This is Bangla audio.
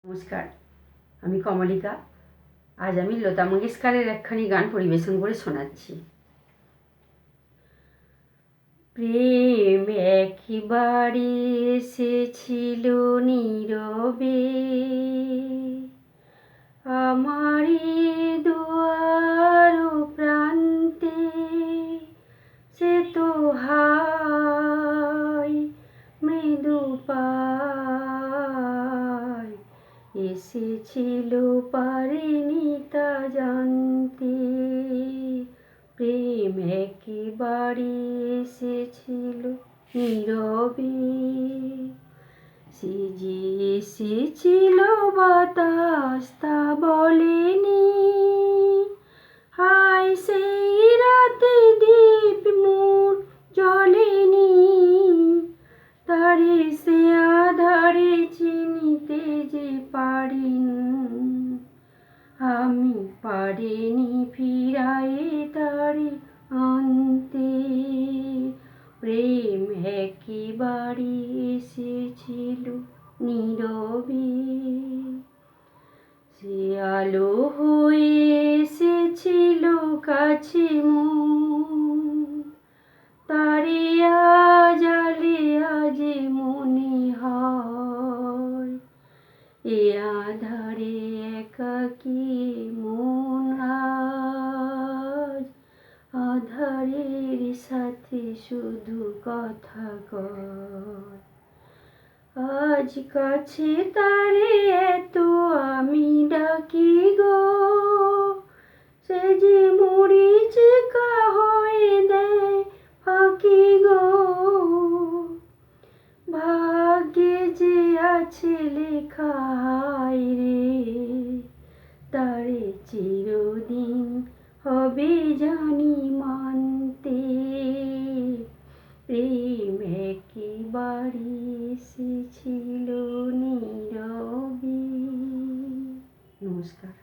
নমস্কার, আমি কমলিকা। আজ আমি লতা মঙ্গেশকরের একখানি গান পরিবেশন করে শোনাচ্ছি। প্রেম একবারে এসেছিল নীরবে আমারি দুয়ার প্রান্তে, সে তো হায় মৃদু পায় এসেছিল পারেনি তা জানতে। প্রেম একেবারে এসেছিল নীরবে, সে যে এসেছিল বাতাস তা বলেনি। হায় সেই রাতে দীপ মোর জ্বলেনি, তারে সে আধারে চিনিতে যে পারিনি। আমি পারিনি ফিরায়ে তারে আনতে। প্রেম একেবারে এসেছিল নীরবে, সে আলো হয়ে এসেছিল কাছে মোর। তারে আজ আজে মনে হয়, এ আধারে একাকী মন আজ আধারের সাথে শুধু কথা কয়। আজ কাছে তারে এত আমি ডাকি গো, সে যে মরিচিকা হয়ে দেয় ফাঁকি গো। ভাগ্যে যে আছে লেখা হায় রে, তারে চিরদিন হবে জানি মানতে। প্রেম একেবারে এসেছিল নীরবে। নমস্কার।